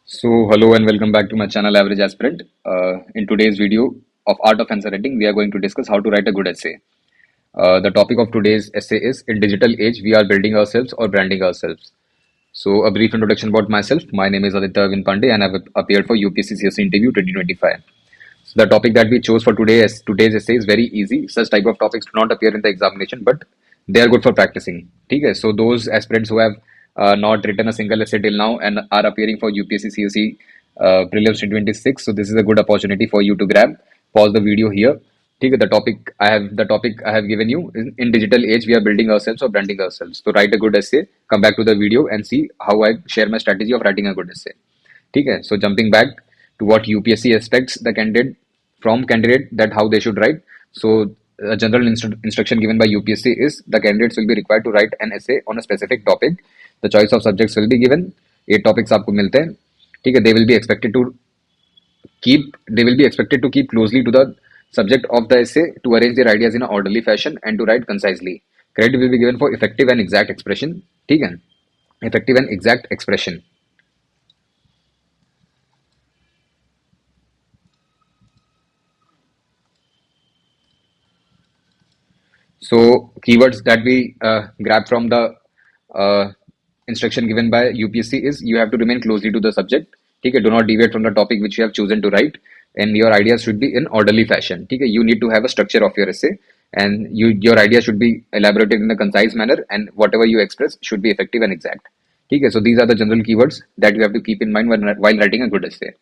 So, hello and welcome back to my channel Average Aspirant. In today's video of Art of Answer Writing, we are going to discuss how to write a good essay. The topic of today's essay is In Digital Age, We Are Building Ourselves or Branding Ourselves. So, a brief introduction about myself. My name is Aditya Arvind Pandey and I've appeared for UPSC CSC Interview 2025. So, the topic that we chose for today's essay is very easy. Such type of topics do not appear in the examination, but they are good for practicing. Okay? So, those aspirants who have not written a single essay till now and are appearing for UPSC CSC prelims 2026, so this is a good opportunity for you to grab. Pause the video here. Okay, the topic I have given you in digital age we are building ourselves or branding ourselves. So write a good essay, come back to the video and see how I share my strategy of writing a good essay. Okay, so jumping back to what UPSC expects the candidate that how they should write. So a general instruction given by UPSC is the candidates will be required to write an essay on a specific topic. The choice of subjects will be given. 8 topics आपको मिलते हैं. ठीक है, they will be expected to keep closely to the subject of the essay, to arrange their ideas in an orderly fashion and to write concisely. Credit will be given for effective and exact expression. ठीक है, effective and exact expression. So keywords that we grab from the uh, instruction given by UPSC is you have to remain closely to the subject. Okay, do not deviate from the topic which you have chosen to write, and your ideas should be in orderly fashion. Okay, you need to have a structure of your essay, and your idea should be elaborated in a concise manner, and whatever you express should be effective and exact. Okay, so these are the general keywords that you have to keep in mind while writing a good essay.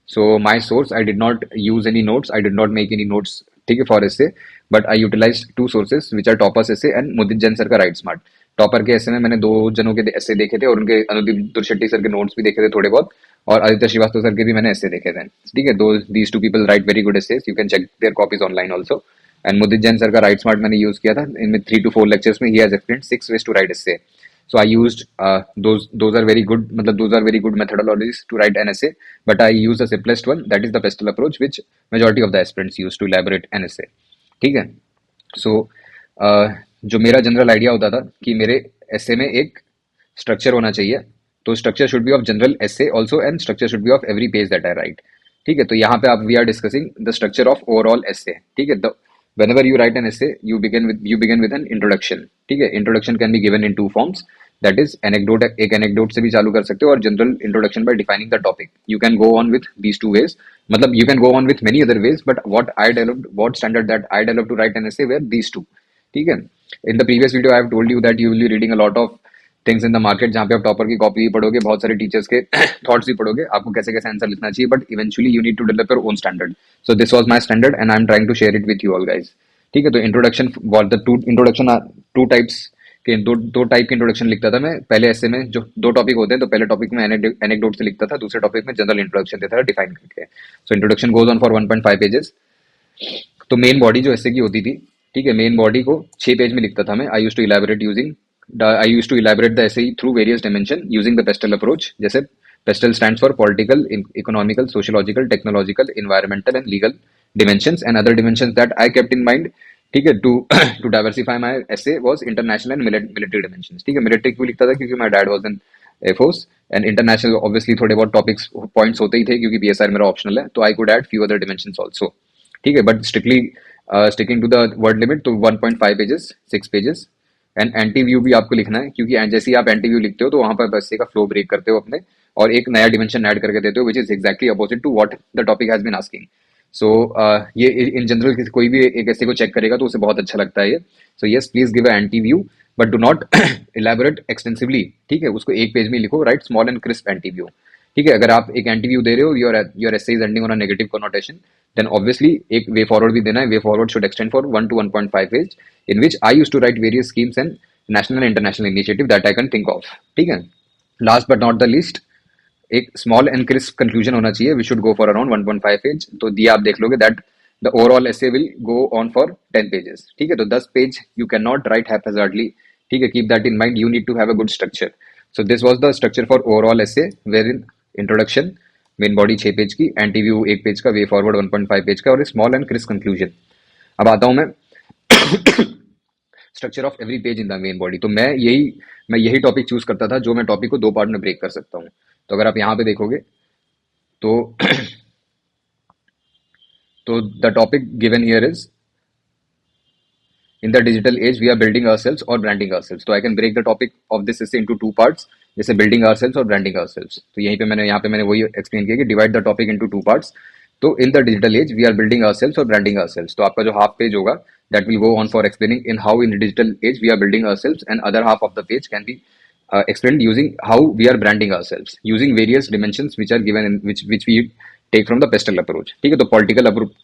So my source, I did not use any notes. I did not make any notes. ठीक है, for essay, but I utilized two sources which are Topper's essay and Mudit Jain sir का write smart. Topper के ऐसे में मैंने दो जनों के ऐसे देखे थे और उनके अनुदीप दुर्शेट्टी सर के नोट्स भी देखे थे थोड़े बहुत, और आदित्य श्रीवास्तव सर के भी मैंने ऐसे देखे थे. ठीक है, दो these two people write very good essays. You can check their copies online also. And Mudit Jain sir का राइट स्मार्ट मैंने यूज किया था. इनमें 3 to 4 लेक्चर्स में ही has explained 6 ways to write essay. So I used those are very good. मतलब those are very good methodologies to write an essay. But I use the simplest one, that is the pestle approach, which majority of the aspirants use to elaborate an essay. ठीक है. So जो मेरा general idea होता था कि मेरे essay में एक स्ट्रक्चर होना चाहिए. तो structure should be of general essay also and structure should be of every page that I write. ठीक है, तो यहाँ पे आप we are discussing the structure of overall essay. ठीक है, whenever you write an essay you begin with an introduction. ठीक है, introduction can be given in two forms, that is anecdote. एक anecdote से भी चालू कर सकते हो और general introduction by defining the topic. You can go on with these two ways. मतलब you can go on with many other ways, but what standard that I developed to write an essay were these two. ठीक है, in the previous video I have told you that you will be reading a lot of things in the market जहाँ पे आप topper की copy भी पढ़ोगे, बहुत सारे टीचर्स के थॉट्स भी पढ़ोगे, आपको कैसे कैसे आंसर लिखना चाहिए, but eventually you need to develop your own standard. So this was my standard and I am trying to share it with you all guys. ठीक है, तो introduction what the to introduction two types के दो type के introduction लिखता था मैं पहले ऐसे में. जो दो टॉपिक होते हैं तो पहले टॉपिक में एनेक्डोट से लिखता था, दूसरे टॉपिक में जनरल इंट्रोडक्शन देता था डिफाइन करके. So introduction goes on for 1.5 pages. तो मेन बॉडी जो ऐसे की होती थी, ठीक है, मेन बॉडी को 6 पेज में लिखता था मैं. I used to elaborate the essay through various dimensions using the pestle approach. जैसे pestle stands for political, economical, sociological, technological, environmental and legal dimensions, and other dimensions that I kept in mind. ठीक है, to to diversify my essay was international and military dimensions. ठीक है, military क्यों लिखता था क्योंकि my dad was in Air Force, and international obviously थोड़े बहुत topics points होते ही थे क्योंकि BSR मेरा optional है, तो I could add few other dimensions also. ठीक है, but strictly sticking to the word limit, तो 1.5 pages, 6 pages. And anti view भी आपको लिखना है क्योंकि जैसे ही आप एंटी व्यू लिखते हो तो वहां पर बस्से का फ्लो ब्रेक करते हो अपने, और एक नया डिमेंशन ऐड करके देते हो which is exactly opposite to what the topic has been asking. So ये इन जनरल कोई भी एक ऐसे को चेक करेगा तो उसे बहुत अच्छा लगता है ये. So yes, please give a anti view but do not elaborate extensively. ठीक है, उसको एक पेज में लिखो, right small and crisp anti view. ठीक है, अगर आप एक एंटी व्यू दे रहे हो, your essay is ending on a negative connotation, then obviously एक वे फॉरवर्ड भी देना है. Way forward should extend for 1 to 1.5 page, in which I use to write various schemes and national and international initiative that I can think of. ठीक है, last but not the least, एक small and crisp conclusion होना चाहिए. We should go for around 1.5 page. तो दिए आप देख लोगे that the overall essay will go on for 10 pages. ठीक है, तो 10 page you can not write haphazardly. ठीक है, keep that in mind. You need to have a good structure. So this was the structure for overall essay, where in introduction, main body 6 page की, anti view 1 page का, way forward 1.5 page का, और small and crisp conclusion. अब आता हूं मैं structure of every page in the main body. तो मैं यही टॉपिक चूज करता था जो मैं टॉपिक को 2 पार्ट में ब्रेक कर सकता हूँ. तो अगर आप यहाँ पे देखोगे तो तो the topic given here is in the digital age we are building ourselves or branding ourselves. So I can break the topic of this essay into two parts, जैसे building ourselves और branding ourselves. तो यहीं पे मैंने यहाँ पे मैंने वही explain किया कि divide the topic into two parts. तो in the digital age we are building ourselves or branding ourselves. तो आपका जो half page होगा that will go on for explaining in how in the digital age we are building ourselves, and other half of the page can be explained using how we are branding ourselves using various dimensions which are given in which we take from the PESTEL approach. ठीक है, तो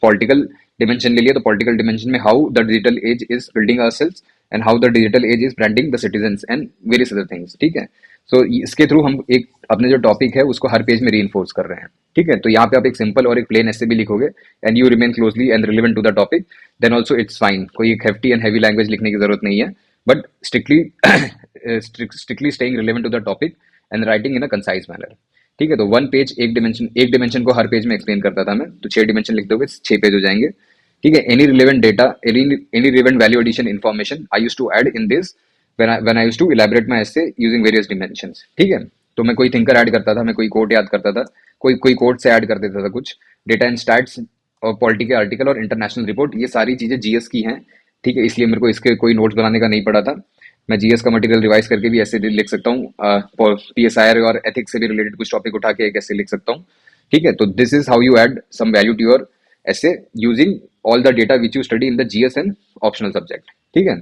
political dimension ले लिया. तो political dimension में how the digital age is building ourselves and how the digital age is branding the citizens and various other things. ठीक है, सो इसके थ्रू हम एक अपने जो टॉपिक है उसको हर पेज में रीइंफोर्स कर रहे हैं. ठीक है, तो यहाँ पे आप एक सिंपल और एक प्लेन ऐसे भी लिखोगे and you remain closely and relevant to the topic, then also it's fine. कोई एक हेफ्टी एंड हैवी लैंग्वेज लिखने की जरूरत नहीं है, but strictly staying relevant to the topic and writing in a concise manner. ठीक है, तो वन पेज एक डिमेंशन को हर पेज में एक्सप्लेन करता था मैं. तो 6 डिमेंशन लिख दोगे 6 पेज हो जाएंगे. ठीक है, any relevant data, any relevant value addition information I used to add in this when I used to elaborate my essay using various dimensions. ठीक है, तो मैं कोई थिंकर ऐड करता था, मैं कोई कोट याद करता था, कोई कोट से ऐड कर देता था कुछ डेटा एंड स्टैट्स और पॉलिटी के आर्टिकल और इंटरनेशनल रिपोर्ट. ये सारी चीजें जीएस की हैं. ठीक है, इसलिए मेरे को इसके कोई नोट्स बनाने का नहीं पड़ा था. मैं जीएस का मटेरियल रिवाइज करके भी ऐसे लिख सकता हूँ. पीएसआईआर और एथिक्स से भी रिलेटेड कुछ टॉपिक उठा के एक ऐसे लिख सकता हूँ. ठीक है, तो this is how you add some value to your essay using all the data which you study in the GS and optional subject. ठीक है,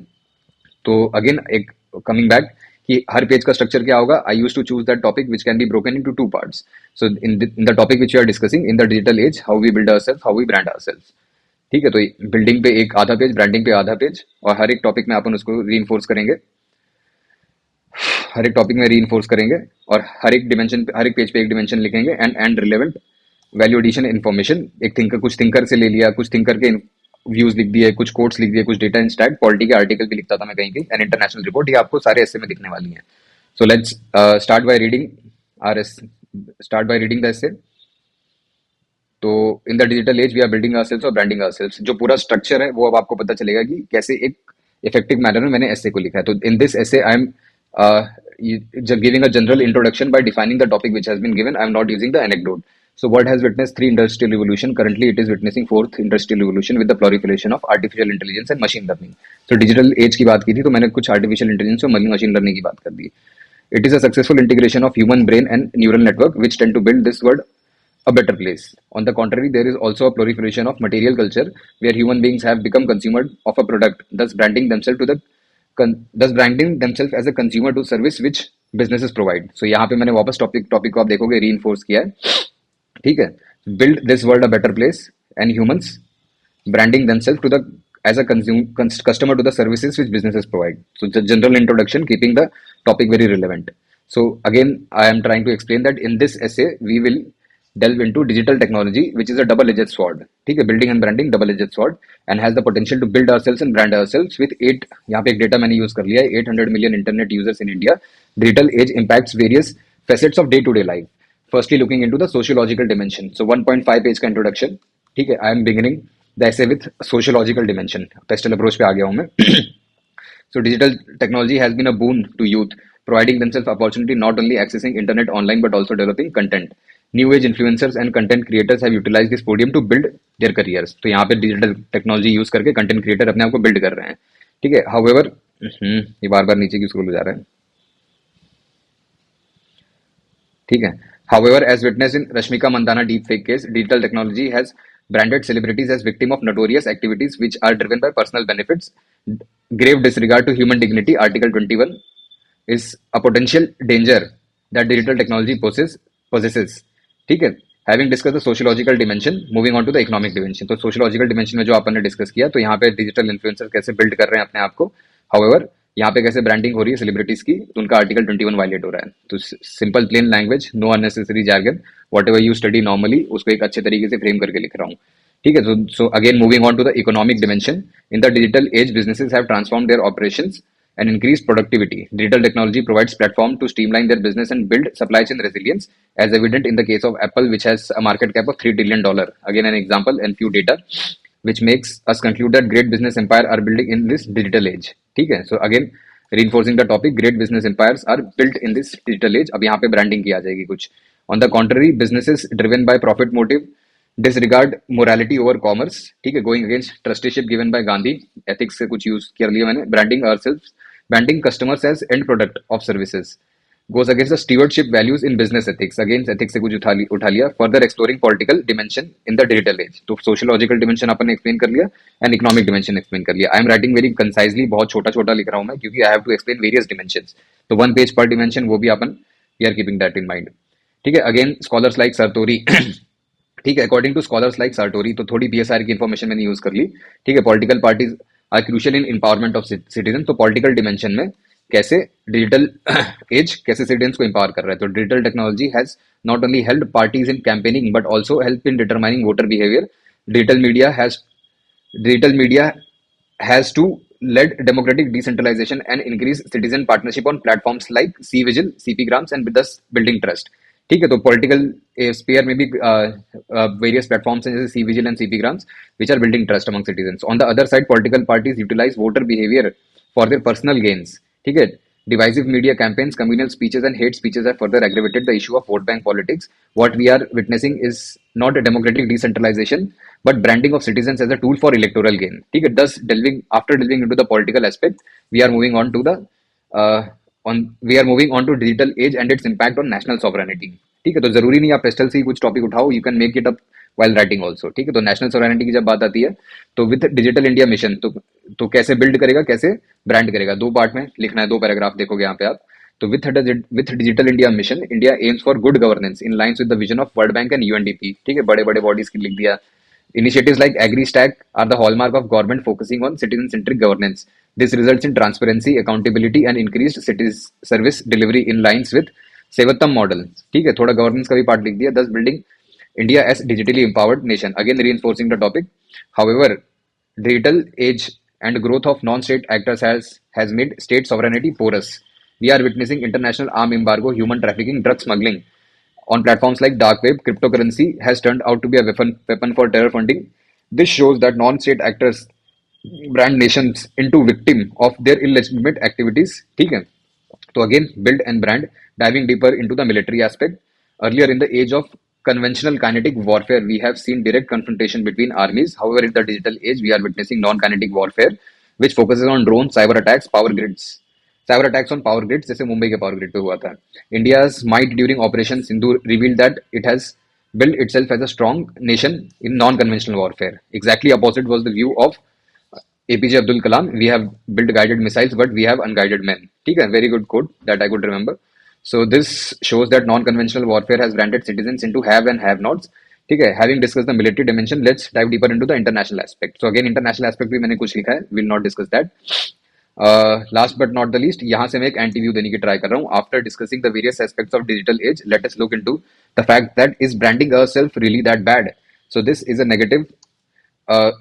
तो अगेन एक कमिंग बैक कि हर पेज का स्ट्रक्चर क्या होगा. I use to choose that topic which can be broken into two parts. So in the topic which you are discussing in the digital age, how we build ourselves, how we brand ourselves. ठीक है, तो building पे एक आधा page, branding पे आधा page, और हर एक टॉपिक में अपन उसको रीइंफोर्स करेंगे, हर एक टॉपिक में रीइंफोर्स करेंगे, और हर एक पेज पे एक डिमेंशन लिखेंगे and relevant value addition information. कुछ थिंकर से ले लिया, कुछ थिंकर के व्यूज लिख दिए, कुछ कोट्स लिख दिए, कुछ डेटा इन स्टैट, पॉलिटी के आर्टिकल भी लिखता था मैं कहीं एंड इंटरनेशनल रिपोर्ट. ये आपको सारे ऐसे में दिखने वाली हैं. So let's start by reading the essay. तो in the digital age we are building ourselves और ब्रांडिंग आवरसेल्व्स. जो पूरा स्ट्रक्चर है वो अब आपको पता चलेगा कि कैसे एक इफेक्टिव मैनर में मैंने ऐसे को लिखा है. तो इन दिस ऐसे I am giving a general introduction by defining the topic which has been given. I am not using the anecdote. So world has witnessed 3 industrial revolution. Currently it is witnessing 4th industrial revolution with the proliferation of artificial intelligence and machine learning. So digital age की बात की थी तो मैंने कुछ artificial intelligence और machine learning की बात कर दी. It is a successful integration of human brain and neural network which tend to build this world a better place. On the contrary, there is also a proliferation of material culture where human beings have become consumer of a product, thus branding themselves as a consumer to service which businesses provide. So यहाँ पे मैंने वापस topic को आप देखोगे reinforce किया है. ठीक है, build this world a better place and humans branding themselves to the as a customer to the services which businesses provide. So the general introduction, keeping the topic very relevant. So again, I am trying to explain that in this essay we will delve into digital technology, which is a double-edged sword. ठीक है, building and branding double-edged sword and has the potential to build ourselves and brand ourselves with 8. यहाँ पे एक data मैंने use कर लिया है, 800 million internet users in India. Digital age impacts various facets of day-to-day life. Firstly, looking into the sociological dimension. So 1.5 page का introduction. ठीक है, I am beginning the essay with sociological dimension. Pestel approach पे आ गया हूँ मैं. So digital technology has been a boon to youth, providing themselves opportunity not only accessing internet online but also developing content. New age influencers and content creators have utilized this podium to build their careers. तो यहाँ पे digital technology use करके content creator अपने आप को build कर रहे हैं. ठीक है, हाउएवर ये बार बार नीचे की स्क्रॉल हो जा रहा है. ठीक है, however, as witnessed in Rashmika Mandanna deepfake case, digital technology has branded celebrities as victim of notorious activities which are driven by personal benefits. Grave disregard to human dignity. Article 21 is a potential danger that digital technology possesses. ठीक है, having discuss the sociological dimension, moving on to the economic dimension. तो sociological dimension में जो अपन ने discuss किया, तो यहाँ पे डिजिटल इन्फ्लुएंसर कैसे बिल्ड कर रहे हैं अपने आप को. हाउएवर यहाँ पे कैसे ब्रांडिंग हो रही है सेलिब्रिटीज की, तो उनका आर्टिकल 21 वायलेट हो रहा है. तो simple plain language, know unnecessary jargon, what ever you study normally, उसको एक अच्छे तरीके से फ्रेम करके लिख रहा हूँ. ठीक है, so again moving on to the economic dimension. In the digital age businesses have transformed their operations and increased productivity. Digital technology provides platform to streamline their business and build supply chain resilience, as evident in the case of Apple, which has a market cap of $3 trillion. Again, an example and few data, which makes us conclude that great business empire are building in this digital age. ठीक है, so again reinforcing the topic, great business empires are built in this digital age. अब यहाँ पे branding की आ जाएगी कुछ. On the contrary, businesses driven by profit motive disregard morality over commerce. ठीक है, going against trusteeship given by Gandhi. Ethics से कुछ use कर लिया मैंने. Branding customers as end product of services. Goes against the stewardship values in business ethics. Against ethics से कुछ उठा लिया. Further exploring political dimension in the digital age. तो sociological dimension अपन ने explain कर लिया and economic dimension explain कर लिया. I am writing very concisely, बहुत छोटा छोटा लिख रहा हूँ मैं क्योंकि I have to explain various dimensions. तो one page per dimension वो भी अपन we are keeping that in mind. ठीक है, अगेन स्कॉलर्स लाइक सरतोरी. ठीक है, अकॉर्डिंग टू स्कॉलर्स लाइक सरतोरी, तो थोड़ी बीएसआर की इंफॉर्मेशन मैंने यूज कर ली. ठीक है, political parties are crucial in empowerment of citizen. तो पॉलिटिकल डिमेंशन में कैसे डिजिटल एज कैसे सिटीजन को एम्पावर कर रहा है. तो digital technology has not only help parties in campaigning but also help in determining voter behaviour. Digital media has to led democratic decentralization and increase citizen partnership on platforms like C-Vigil, CP-Grams and thus building trust. ठीक है, तो political spare में भी various platforms हैं जैसे C-Vigil and CP-Grams which are building trust among citizens. On the other side, political parties utilize voter behavior for their personal gains. ठीक है, divisive media campaigns, communal speeches and hate speeches have further aggravated the issue of vote bank politics. What we are witnessing is not a democratic decentralization but branding of citizens as a tool for electoral gain. ठीक है, thus after delving into the political aspect, we are moving on to the uh, digital age and its impact on national sovereignty. ठीक है, तो जरूरी नहीं आप pastel से ही कुछ टॉपिक उठाओ, you can make it up while writing also. ठीक है, तो नेशनल सोवरेनिटी की जब बात आती है तो विद डिजिटल इंडिया मिशन तो कैसे बिल्ड करेगा, कैसे ब्रांड करेगा, दो पार्ट में लिखना है, दो पैराग्राफ देखोगे यहाँ पे आप. तो with digital India mission India AIIMS for good governance in lines with the vision of world bank and UNDP. ठीक है, बड़े बड़े बॉडीज की लिख दिया. Initiatives like AgriStack are the hallmark of government focusing on citizen-centric governance. This results in transparency, accountability, and increased service delivery in lines with सेवत्तम model. ठीक है, थोड़ा गवर्नेंस का भी पार्ट लिख दिया. Thus building India as digitally empowered nation. Again reinforcing the topic. However, digital age and growth of non-state actors has made state sovereignty porous. We are witnessing international arm embargo, human trafficking, drug smuggling on platforms like dark web. Cryptocurrency has turned out to be a weapon for terror funding. This shows that non-state actors brand nations into victim of their illegitimate activities. ठीक है, तो again build and brand. Diving deeper into the military aspect, earlier in the age of conventional kinetic warfare, we have seen direct confrontation between armies. However, in the digital age, we are witnessing non-kinetic warfare, which focuses on drones, cyber attacks, power grids. Cyber attacks on power grids, जैसे मुंबई के power grid पे हुआ था. India's might during Operation Sindhu revealed that it has built itself as a strong nation in non-conventional warfare. Exactly opposite was the view of APJ Abdul Kalam. We have built guided missiles, but we have unguided men. ठीक है, very good quote that I could remember. So this shows that non-conventional warfare has branded citizens into have and have-nots. ठीक है, having discussed the military dimension, let's dive deeper into the international aspect. So again, international aspect भी मैंने कुछ लिखा है, will not discuss that. Last but not the least, यहाँ से मैं एक anti-view देने की try कर रहा हूँ. After discussing the various aspects of digital age, let us look into the fact that is branding ourselves really that bad? So this is a negative uh,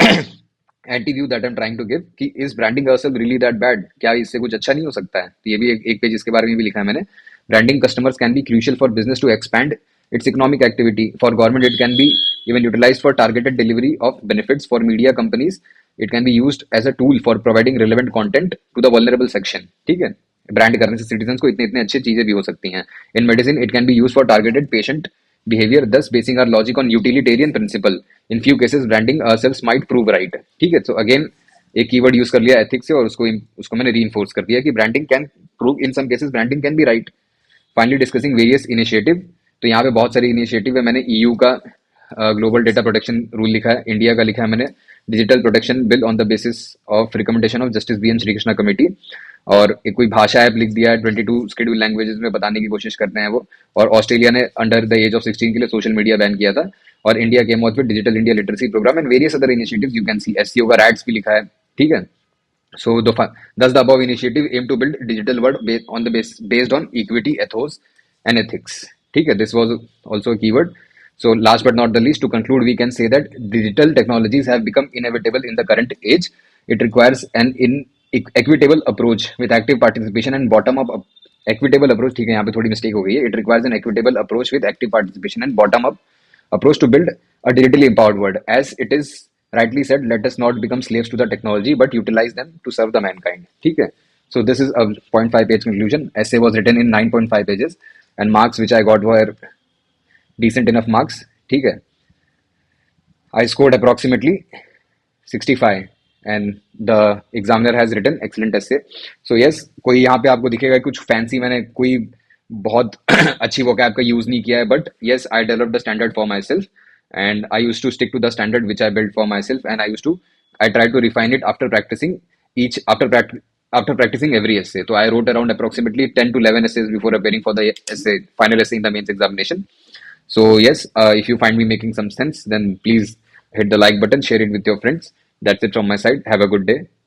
anti-view that I'm trying to give कि is branding ourselves really that bad? क्या इससे कुछ अच्छा नहीं हो सकता है? तो ये भी एक पेज इसके बारे में भी लिखा है मैंने. Branding customers can be crucial for business to expand its economic activity. For government, it can be even utilized for targeted delivery of benefits. For media companies, it can be used as a tool for providing relevant content to the vulnerable section. ठीक है, brand करने से citizen को इतने इतने अच्छी चीजें भी हो सकती हैं. In medicine, it can be used for targeted patient behavior, thus basing our logic on utilitarian principle. In few cases, branding ourselves might prove right. ठीक है, so again एक कीवर्ड यूज कर लिया एथिक्स से और उसको मैंने रीइंफोर्स कर दिया कि branding can prove in some cases branding can be right. Finally discussing various initiative. तो यहाँ पे बहुत सारी इनिशिएटिव है. मैंने ईयू का ग्लोबल डेटा प्रोटेक्शन रूल लिखा है, इंडिया का लिखा है मैंने digital protection bill on the basis of recommendation of justice B N Srikrishna committee. और एक कोई भाषा ऐप लिख दिया है 22 शेड्यूल लैंग्वेजेस में बताने की कोशिश करते हैं वो. और ऑस्ट्रेलिया ने अंडर द एज ऑफ 16 के लिए सोशल मीडिया बैन किया था. और India came out with digital India literacy programme and various other initiatives. You can see SCO का रैट्स भी लिखा है. ठीक है, so thus the above initiative aim to build digital world based on equity, ethos and ethics. ठीक है, this was also a keyword. So last but not the least, to conclude, we can say that digital technologies have become inevitable in the current age. It requires an equitable approach with active participation and bottom up equitable approach. ठीक है, यहाँ पे थोड़ी mistake हो गई है. It requires an equitable approach with active participation and bottom up approach to build a digitally empowered world. As it is rightly said, let us not become slaves to the technology but utilize them to serve the mankind. ठीक है, so this is a 0.5 page conclusion. Essay was written in 9.5 pages and marks which I got were decent enough marks. ठीक है. I scored approximately 65 and the examiner has written excellent essay. So yes, कोई यहाँ पे आपको दिखेगा कुछ fancy मैंने कोई बहुत अच्छी vocab का यूज नहीं किया है, but yes, I developed a standard for myself and I used to stick to the standard which I built for myself, and I tried to refine it after practicing each after practicing every essay. So I wrote around approximately 10 to 11 essays before appearing for the final essay in the mains examination. So yes, if you find me making some sense, then please hit the like button, share it with your friends. That's it from my side. Have a good day.